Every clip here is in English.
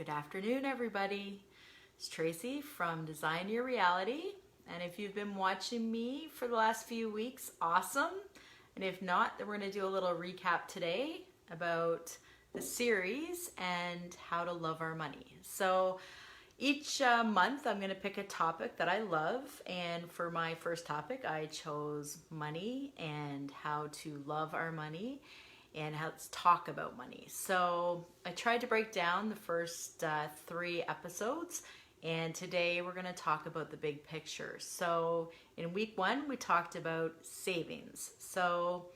Good afternoon, everybody. It's Tracy from Design Your Reality. And if you've been watching me for the last few weeks, awesome. And if not, then we're going to do a little recap today about the series and how to love our money. So each month I'm going to pick a topic that I love. And for my first topic, I chose money and how to love our money and let's talk about money. So I tried to break down the first 3 episodes, and today we're going to talk about the big picture. So in week 1, we talked about savings. So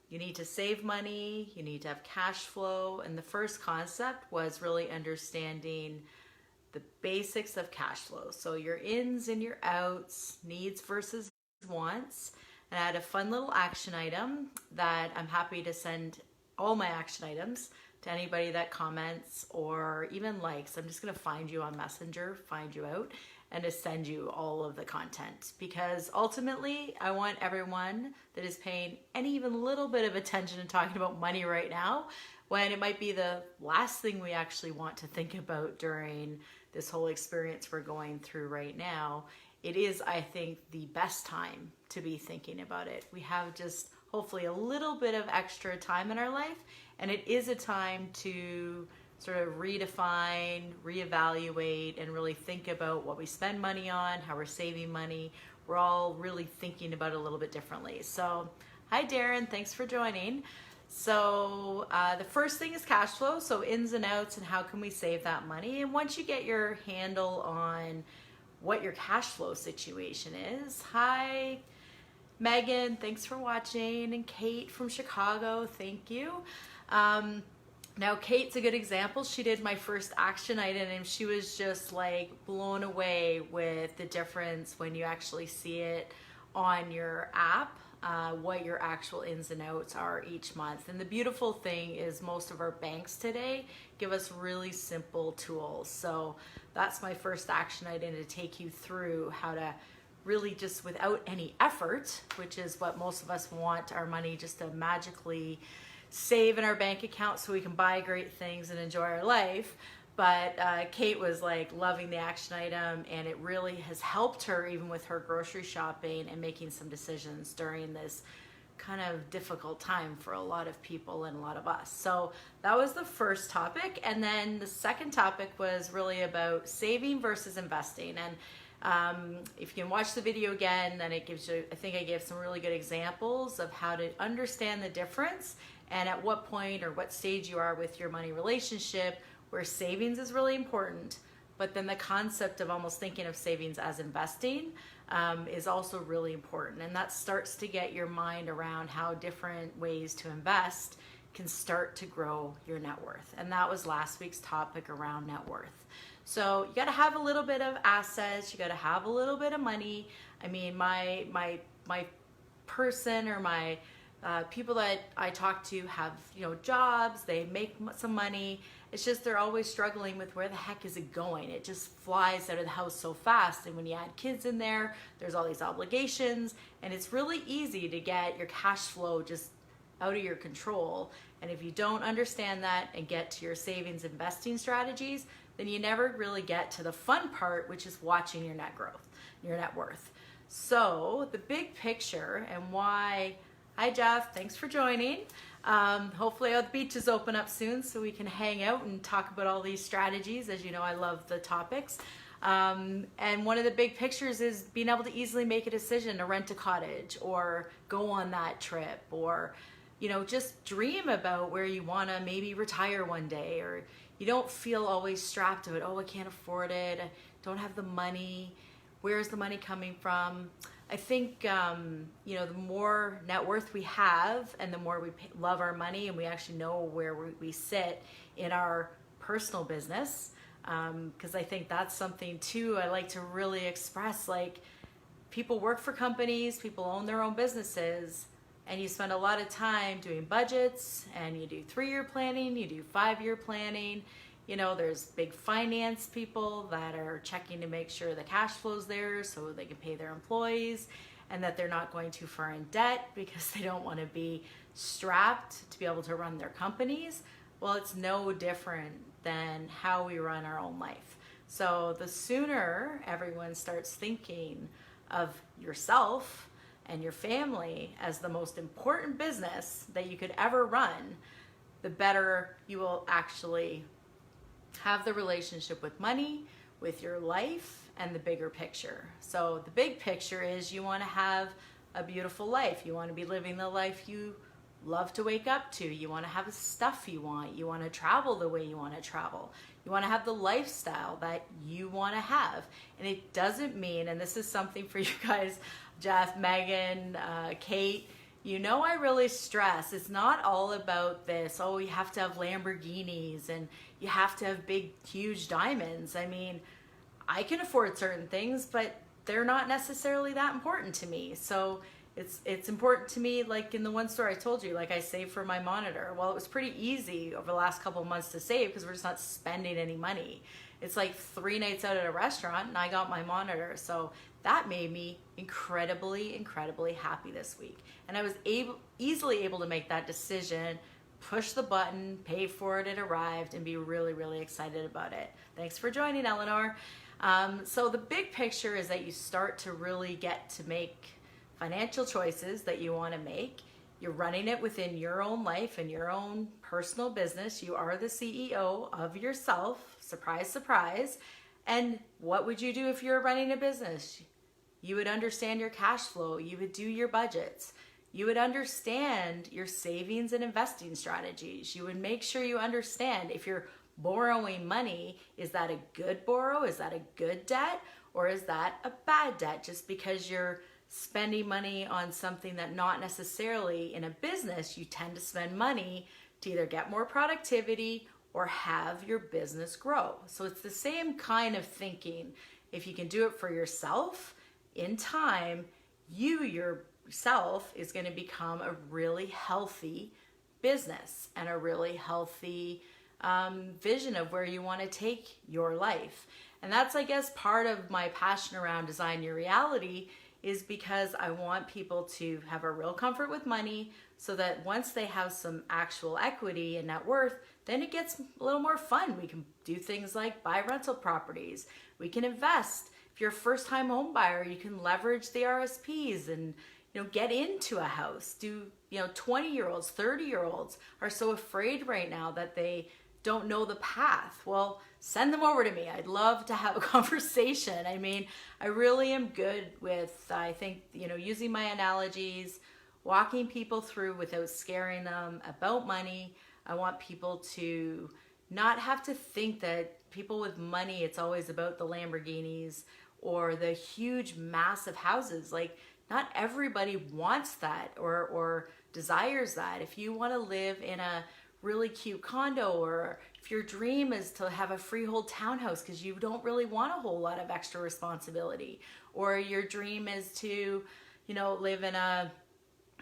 you need to save money, you need to have cash flow, and the first concept was really understanding the basics of cash flow. So your ins and your outs, needs versus wants. And I had a fun little action item that I'm happy to send all my action items to anybody that comments or even likes. I'm just going to find you on Messenger, find you out, and to send you all of the content. Because ultimately, I want everyone that is paying any even little bit of attention and talking about money right now, when it might be the last thing we actually want to think about during this whole experience we're going through right now. It is, I think, the best time to be thinking about it. We have just hopefully a little bit of extra time in our life, and it is a time to sort of redefine, reevaluate, and really think about what we spend money on, how we're saving money. We're all really thinking about it a little bit differently. So, hi Darren, thanks for joining. So the first thing is cash flow, so ins and outs and how can we save that money. And once you get your handle on what your cash flow situation is. Hi, Megan, thanks for watching. And Kate from Chicago, thank you. Now, Kate's a good example. She did my first action item and she was just like blown away with the difference when you actually see it on your app, what your actual ins and outs are each month. And the beautiful thing is most of our banks today give us really simple tools. So that's my first action item, to take you through how to really just without any effort, which is what most of us want our money just to magically save in our bank account so we can buy great things and enjoy our life. But Kate was like loving the action item, and it really has helped her even with her grocery shopping and making some decisions during this kind of difficult time for a lot of people and a lot of us. So that was the first topic. And then the second topic was really about saving versus investing. And if you can watch the video again, then it gives you, I think I gave some really good examples of how to understand the difference and at what point or what stage you are with your money relationship, where savings is really important, but then the concept of almost thinking of savings as investing is also really important. And that starts to get your mind around how different ways to invest can start to grow your net worth. And that was last week's topic around net worth. So you got to have a little bit of assets, you got to have a little bit of money. I mean, my person or my people that I talk to have, jobs, they make some money. It's just they're always struggling with where the heck is it going? It just flies out of the house so fast. And when you add kids in there, there's all these obligations, and it's really easy to get your cash flow just out of your control. And if you don't understand that and get to your savings investing strategies, then you never really get to the fun part, which is watching your net growth, your net worth. So the big picture and why. Hi Jeff, thanks for joining. Hopefully the beaches open up soon so we can hang out and talk about all these strategies. As you know, I love the topics. And one of the big pictures is being able to easily make a decision to rent a cottage or go on that trip, or just dream about where you want to maybe retire one day, or you don't feel always strapped to it. Oh, I can't afford it. I don't have the money. Where's the money coming from? I think, the more net worth we have and the more we love our money and we actually know where we sit in our personal business, because I think that's something too I like to really express. Like, people work for companies, people own their own businesses, and you spend a lot of time doing budgets, and you do 3-year planning, you do 5-year planning. There's big finance people that are checking to make sure the cash flow's there so they can pay their employees and that they're not going too far in debt because they don't want to be strapped to be able to run their companies. Well, it's no different than how we run our own life. So the sooner everyone starts thinking of yourself and your family as the most important business that you could ever run, the better you will actually have the relationship with money, with your life, and the bigger picture. So the big picture is you want to have a beautiful life. You want to be living the life you love to wake up to. You want to have the stuff you want. You want to travel the way you want to travel. You want to have the lifestyle that you want to have. And it doesn't mean, and this is something for you guys, Jeff, Megan, Kate, you know, I really stress, it's not all about this, oh, you have to have Lamborghinis and you have to have big, huge diamonds. I mean, I can afford certain things, but they're not necessarily that important to me. So it's important to me, like in the one story I told you, like I saved for my monitor. Well, it was pretty easy over the last couple of months to save because we're just not spending any money. It's like 3 nights out at a restaurant and I got my monitor. So that made me incredibly, incredibly happy this week. And I was easily able to make that decision, push the button, pay for it, it arrived, and be really, really excited about it. Thanks for joining, Eleanor. So the big picture is that you start to really get to make financial choices that you want to make. You're running it within your own life and your own personal business. You are the CEO of yourself. Surprise, surprise. And what would you do if you were running a business? You would understand your cash flow. You would do your budgets. You would understand your savings and investing strategies. You would make sure you understand if you're borrowing money, is that a good borrow? Is that a good debt? Or is that a bad debt just because you're spending money on something that not necessarily in a business, you tend to spend money to either get more productivity or have your business grow. So it's the same kind of thinking. If you can do it for yourself, in time, you yourself is going to become a really healthy business and a really healthy vision of where you want to take your life. And that's, I guess, part of my passion around Design Your Reality, is because I want people to have a real comfort with money so that once they have some actual equity and net worth, then it gets a little more fun. We can do things like buy rental properties. We can invest. If you're a first-time home buyer, you can leverage the RSPs and get into a house. 20-year-olds, 30-year-olds are so afraid right now that they don't know the path. Well, send them over to me. I'd love to have a conversation. I mean, I really am good with, I think, using my analogies, walking people through without scaring them about money. I want people to not have to think that people with money, it's always about the Lamborghinis or the huge, massive houses. Like, not everybody wants that or desires that. If you want to live in a really cute condo, or if your dream is to have a freehold townhouse because you don't really want a whole lot of extra responsibility, or your dream is to, live in a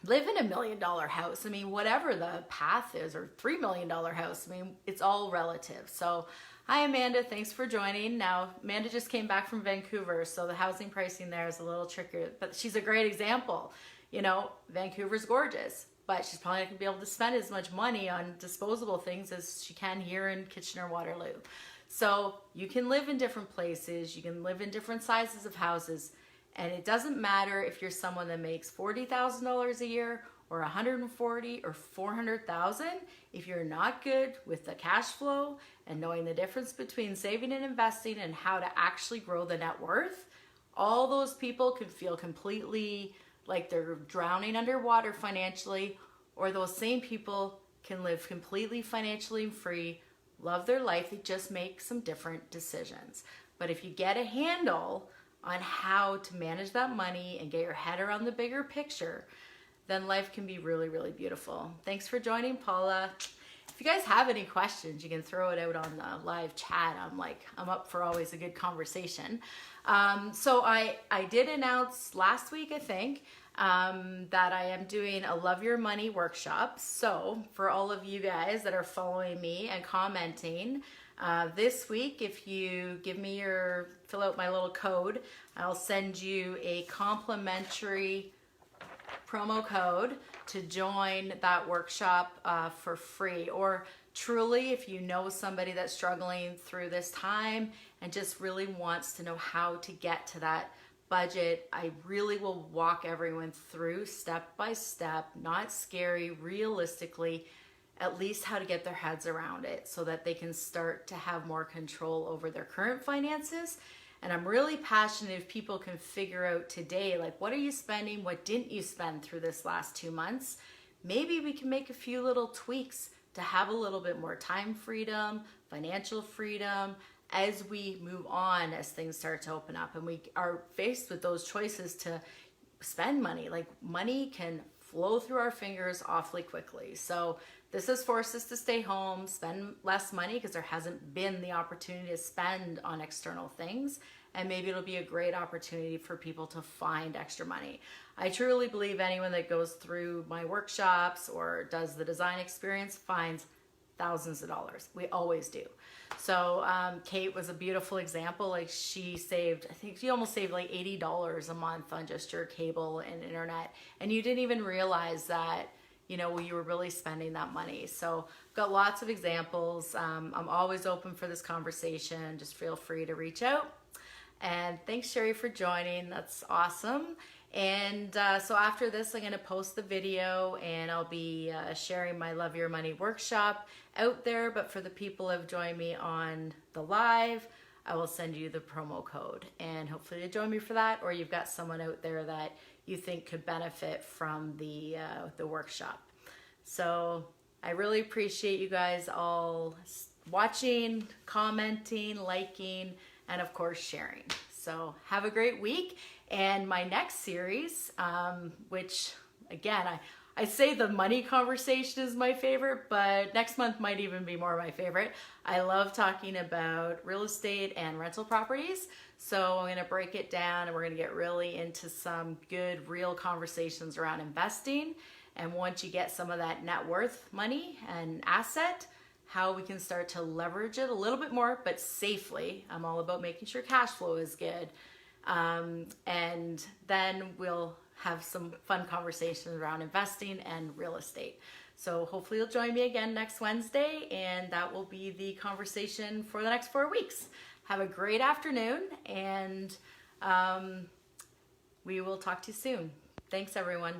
$1 million house. I mean, whatever the path is, or $3 million house. I mean, it's all relative. So, hi Amanda, thanks for joining. Now, Amanda just came back from Vancouver, so the housing pricing there is a little trickier, but she's a great example. Vancouver's gorgeous, but she's probably not going to be able to spend as much money on disposable things as she can here in Kitchener-Waterloo. So you can live in different places, you can live in different sizes of houses, and it doesn't matter if you're someone that makes $40,000 a year or $140,000 or $400,000. If you're not good with the cash flow and knowing the difference between saving and investing and how to actually grow the net worth, all those people can feel completely like they're drowning underwater financially, or those same people can live completely financially free, love their life. They just make some different decisions. But if you get a handle on how to manage that money and get your head around the bigger picture, then life can be really, really beautiful. Thanks for joining, Paula. If you guys have any questions, you can throw it out on the live chat. I'm up for always a good conversation. So I did announce last week, I think, that I am doing a Love Your Money workshop. So for all of you guys that are following me and commenting, this week, if you fill out my little code, I'll send you a complimentary promo code to join that workshop for free, or truly, if you know somebody that's struggling through this time and just really wants to know how to get to that budget, I really will walk everyone through step by step, not scary, realistically, at least how to get their heads around it so that they can start to have more control over their current finances. And I'm really passionate if people can figure out today, like, what are you spending? What didn't you spend through this last 2 months? Maybe we can make a few little tweaks to have a little bit more time freedom, financial freedom, as we move on, as things start to open up and we are faced with those choices to spend money. Like, money can flow through our fingers awfully quickly. So this has forced us to stay home, spend less money because there hasn't been the opportunity to spend on external things. And maybe it'll be a great opportunity for people to find extra money. I truly believe anyone that goes through my workshops or does the design experience finds thousands of dollars. We always do. So Kate was a beautiful example. Like, she saved, I think she almost saved like $80 a month on just your cable and internet. And you didn't even realize that, you know, you were really spending that money. So I've got lots of examples. I'm always open for this conversation. Just feel free to reach out. And thanks, Sherry, for joining. That's awesome. And so after this, I'm going to post the video and I'll be sharing my Love Your Money workshop out there. But for the people who have joined me on the live, I will send you the promo code and hopefully you'll join me for that, or you've got someone out there that you think could benefit from the workshop. So I really appreciate you guys all watching, commenting, liking, and of course sharing. So have a great week. And my next series, which again, I say the money conversation is my favorite, but next month might even be more my favorite. I love talking about real estate and rental properties. So I'm going to break it down and we're going to get really into some good, real conversations around investing. And once you get some of that net worth money and asset, how we can start to leverage it a little bit more, but safely. I'm all about making sure cash flow is good. And then we'll have some fun conversations around investing and real estate. So hopefully you'll join me again next Wednesday, and that will be the conversation for the next 4 weeks. Have a great afternoon, and we will talk to you soon. Thanks, everyone.